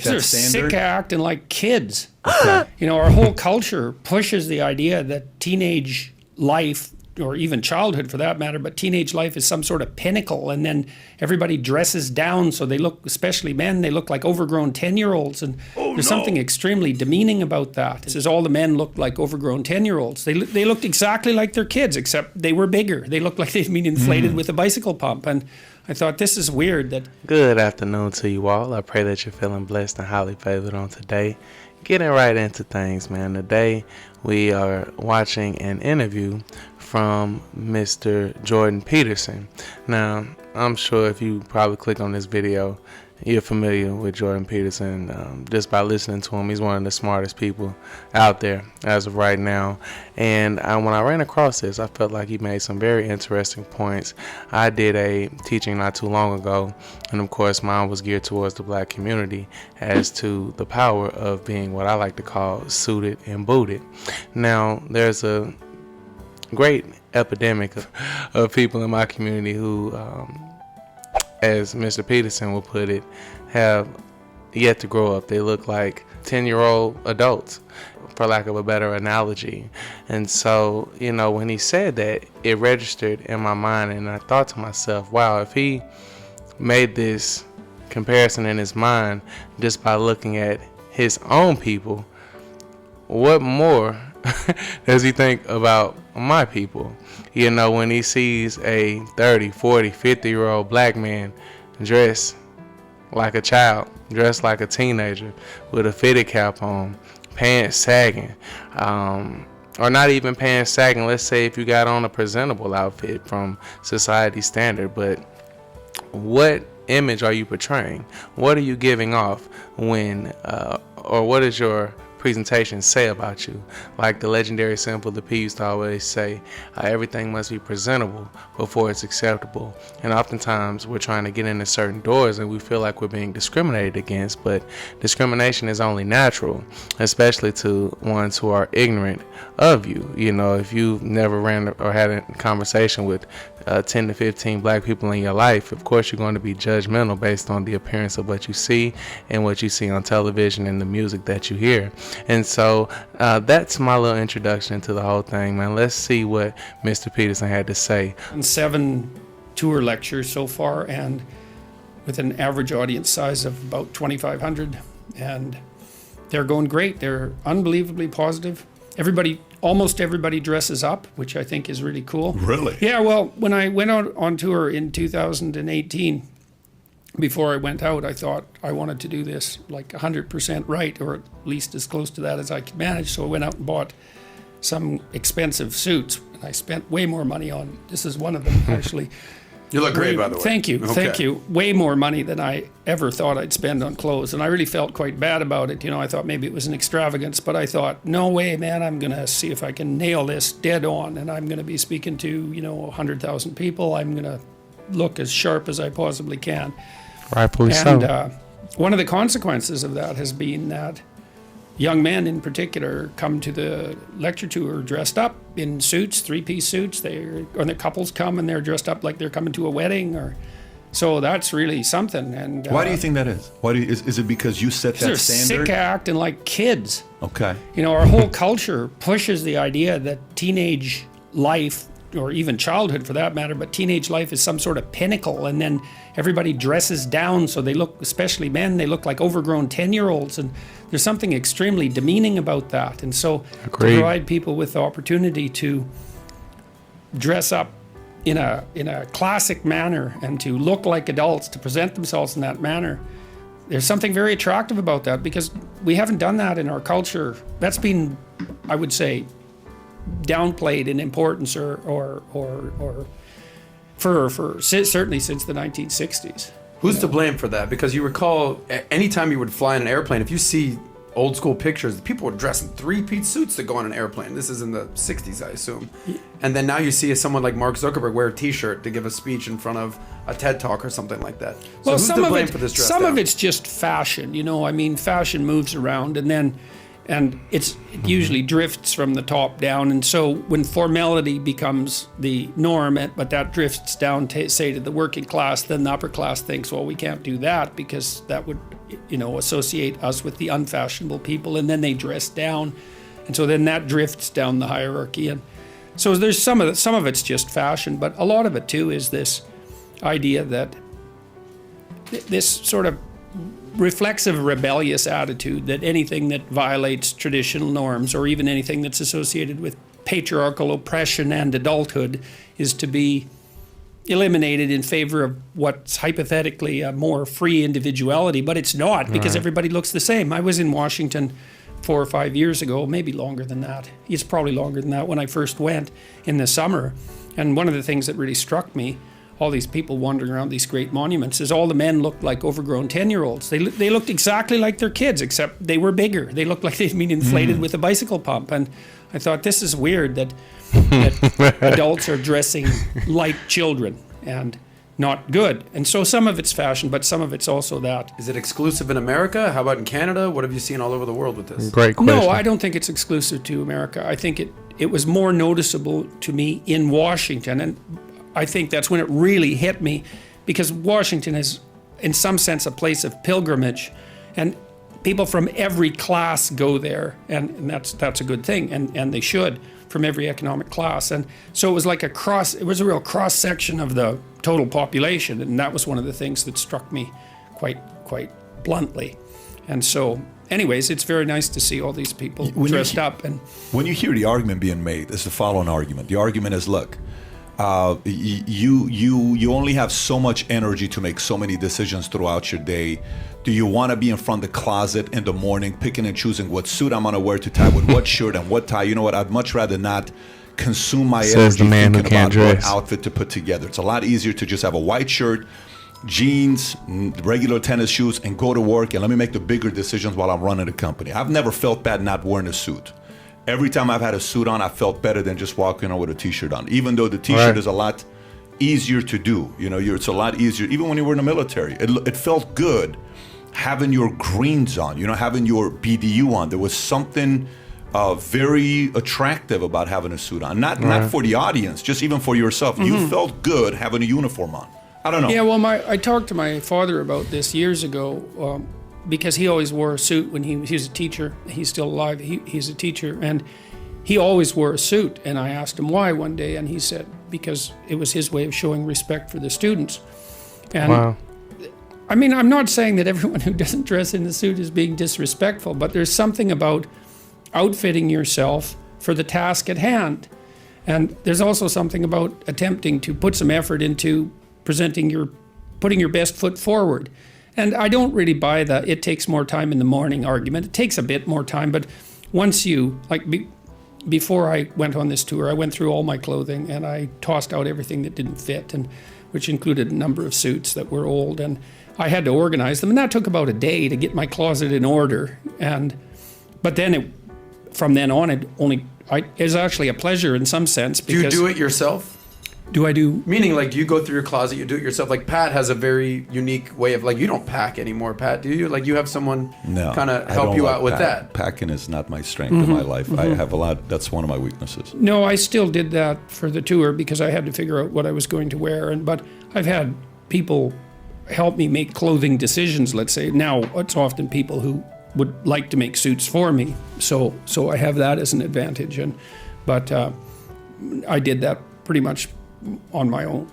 They're standard? sick of acting like kids. Okay. You know, our whole culture pushes the idea that teenage life, or even childhood for that matter, but teenage life is some sort of pinnacle, and then everybody dresses down so they look, especially men, they look like overgrown 10-year-olds, and there's something extremely demeaning about that. It says all the men looked like overgrown 10-year-olds. They looked exactly like their kids, except they were bigger. They looked like they'd been inflated with a bicycle pump, and I thought, this is weird. That Good afternoon to you all. I pray that you're feeling blessed and highly favored on today. Getting right into things, man. Today we are watching an interview from Mr. Jordan Peterson. Now, I'm sure if you probably click on this video, you're familiar with Jordan Peterson just by listening to him. He's one of the smartest people out there as of right now. And when I ran across this, I felt like he made some very interesting points. I did a teaching not too long ago, and of course mine was geared towards the black community as to the power of being what I like to call suited and booted. Now, there's a great epidemic of people in my community who, as Mr. Peterson will put it, have yet to grow up. They look like 10-year-old adults, for lack of a better analogy. And so, you know, when he said that, it registered in my mind, and I thought to myself, wow, if he made this comparison in his mind just by looking at his own people, what more does he think about my people? You know, when he sees a 30, 40, 50-year-old black man dressed like a child, dressed like a teenager, with a fitted cap on, pants sagging, or not even pants sagging. Let's say if you got on a presentable outfit from society standard, but what image are you portraying? What are you giving off when, or what is your presentation say about you? Like the legendary Simple the P used to always say, everything must be presentable before it's acceptable. And oftentimes we're trying to get into certain doors and we feel like we're being discriminated against, but discrimination is only natural, especially to ones who are ignorant of you. You know, if you've never ran or had a conversation with 10 to 15 black people in your life, of course you're going to be judgmental based on the appearance of what you see and what you see on television and the music that you hear. And so that's my little introduction to the whole thing, man. Let's see what Mr. Peterson had to say. 7 tour lectures so far, and with an average audience size of about 2,500, and they're going great. They're unbelievably positive. Almost everybody dresses up, which I think is really cool. Really? Yeah, well, when I went out on tour in 2018, before I went out, I thought I wanted to do this like 100% right, or at least as close to that as I could manage. So I went out and bought some expensive suits, and I spent way more money on, this is one of them actually. You look great, by the way. Thank you, Okay. thank you. Way more money than I ever thought I'd spend on clothes, and I really felt quite bad about it. You know, I thought maybe it was an extravagance, but I thought, no way, man, I'm going to see if I can nail this dead on, and I'm going to be speaking to, 100,000 people. I'm going to look as sharp as I possibly can. Rightfully And so. one of the consequences of that has been that young men in particular come to the lecture tour dressed up in suits, 3-piece suits. Or the couples come and they're dressed up like they're coming to a wedding, so that's really something. And Why do you think that is? Is it because you set that they're standard? sick of acting like kids. Okay. You know, our whole culture pushes the idea that teenage life, or even childhood for that matter, but teenage life is some sort of pinnacle, and then everybody dresses down so they look, especially men, they look like overgrown 10-year-olds, and there's something extremely demeaning about that. And so to provide people with the opportunity to dress up in a classic manner and to look like adults, to present themselves in that manner, there's something very attractive about that, because we haven't done that in our culture. That's been, I would say, downplayed in importance or for certainly since the 1960s. Who's to blame for that? Because you recall, anytime you would fly in an airplane, if you see old school pictures, people were dressed in 3-piece suits to go on an airplane. This is in the 60s, I assume. And then now you see someone like Mark Zuckerberg wear a t-shirt to give a speech in front of a TED Talk or something like that. So Well, who's to blame for this dress some down? of it's just fashion. I mean, fashion moves around, and then And it usually drifts from the top down. And so when formality becomes the norm, but that drifts down, say, to the working class, then the upper class thinks, well, we can't do that because that would, associate us with the unfashionable people. And then they dress down. And so then that drifts down the hierarchy. And so there's some of it's just fashion, but a lot of it too is this idea that this sort of reflexive, rebellious attitude that anything that violates traditional norms or even anything that's associated with patriarchal oppression and adulthood is to be eliminated in favor of what's hypothetically a more free individuality, but it's not because everybody looks the same. I was in Washington 4 or 5 years ago, maybe longer than that. It's probably longer than that when I first went in the summer. And one of the things that really struck me, all these people wandering around these great monuments, is all the men looked like overgrown 10-year-olds. They looked exactly like their kids, except they were bigger. They looked like they'd been inflated with a bicycle pump. And I thought, this is weird that adults are dressing like children and not good. And so some of it's fashion, but some of it's also that. Is it exclusive in America? How about in Canada? What have you seen all over the world with this? Great question. No, I don't think it's exclusive to America. I think it was more noticeable to me in Washington. And I think that's when it really hit me, because Washington is, in some sense, a place of pilgrimage, and people from every class go there, and that's a good thing, and they should, from every economic class. And so it was like it was a real cross section of the total population, and that was one of the things that struck me quite bluntly. And so, anyways, it's very nice to see all these people dressed up. And when you hear the argument being made, it's the following argument. The argument is, look, you only have so much energy to make so many decisions throughout your day. Do you want to be in front of the closet in the morning picking and choosing what suit I'm going to wear to tie with what shirt and what tie? You know what? I'd much rather not consume my energy thinking about what outfit to put together. It's a lot easier to just have a white shirt, jeans, regular tennis shoes, and go to work, and let me make the bigger decisions while I'm running the company. I've never felt bad not wearing a suit. Every time I've had a suit on, I felt better than just walking on with a t-shirt on, even though the t-shirt is a lot easier to do. It's a lot easier, even when you were in the military. It felt good having your greens on, having your BDU on. There was something very attractive about having a suit on. Not for the audience, just even for yourself. You felt good having a uniform on. I don't know. Yeah, well, I talked to my father about this years ago, because he always wore a suit when he was a teacher. He's still alive. He's a teacher, and he always wore a suit. And I asked him why one day, and he said because it was his way of showing respect for the students. And wow. I mean, I'm not saying that everyone who doesn't dress in a suit is being disrespectful, but there's something about outfitting yourself for the task at hand. And there's also something about attempting to put some effort into putting your best foot forward. And I don't really buy the it takes more time in the morning argument. It takes a bit more time, but once you, before I went on this tour, I went through all my clothing and I tossed out everything that didn't fit, and which included a number of suits that were old, and I had to organize them, and that took about a day to get my closet in order. But then from then on, it was actually a pleasure in some sense. Do you do it yourself? Do I do? Meaning, do you go through your closet, you do it yourself? Like Pat has a very unique way of, you don't pack anymore, Pat, do you? You have someone kind of help you out with that? Packing is not my strength in my life. I have a lot, that's one of my weaknesses. No, I still did that for the tour because I had to figure out what I was going to wear. But I've had people help me make clothing decisions, let's say. Now, it's often people who would like to make suits for me. So I have that as an advantage. But I did that pretty much on my own.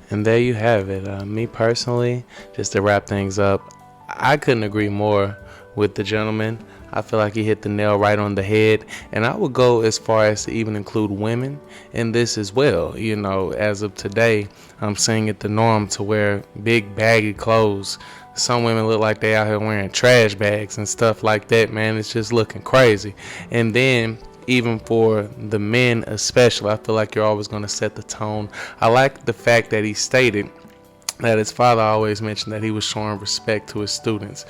And there you have it. Me personally, just to wrap things up, I couldn't agree more with the gentleman. I feel like he hit the nail right on the head, and I would go as far as to even include women in this as well. As of today, I'm seeing it the norm to wear big baggy clothes. Some women look like they out here wearing trash bags and stuff like that, man. It's just looking crazy. And then even for the men especially, I feel like you're always going to set the tone. I like the fact that he stated that his father always mentioned that he was showing respect to his students.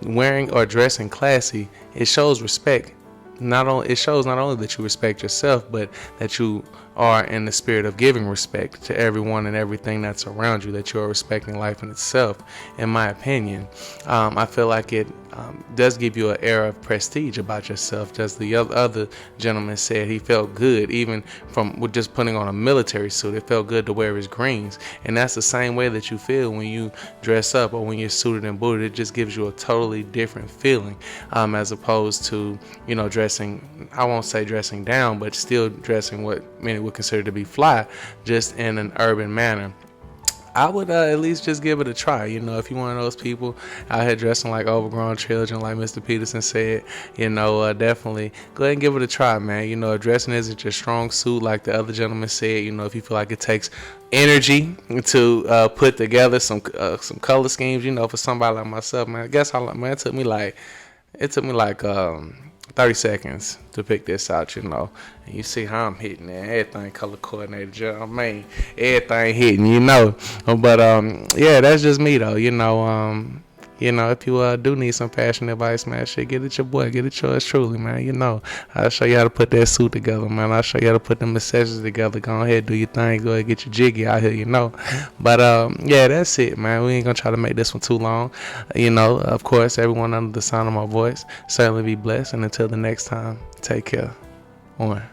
Wearing or dressing classy, it shows respect. It shows not only that you respect yourself, but that you are in the spirit of giving respect to everyone and everything that's around you, that you are respecting life in itself, in my opinion. I feel like it does give you an air of prestige about yourself. Just the other gentleman said he felt good even from with just putting on a military suit. It felt good to wear his greens, and that's the same way that you feel when you dress up or when you're suited and booted. It just gives you a totally different feeling, as opposed to, you know, dressing, I won't say dressing down, but still dressing what many would consider to be fly, just in an urban manner. I would at least just give it a try. You know, if you're one of those people out here dressing like overgrown children, like Mr. Peterson said, you know, definitely go ahead and give it a try, man. You know, if dressing isn't your strong suit, like the other gentleman said, you know, if you feel like it takes energy to put together some color schemes, you know, for somebody like myself, man, I guess how long, man, it took me like 30 seconds to pick this out, you know. And you see how I'm hitting it. Everything color coordinated, you know what I mean? Everything hitting, you know. But yeah, that's just me though, you know. You know, if you do need some fashion advice, man, shit, get it your boy, get it yours truly, man. You know, I'll show you how to put that suit together, man. I'll show you how to put them accessories together. Go ahead, do your thing. Go ahead, get your jiggy out here, you know. But yeah, that's it, man. We ain't gonna try to make this one too long. You know, of course, everyone under the sound of my voice, certainly be blessed. And until the next time, take care. One.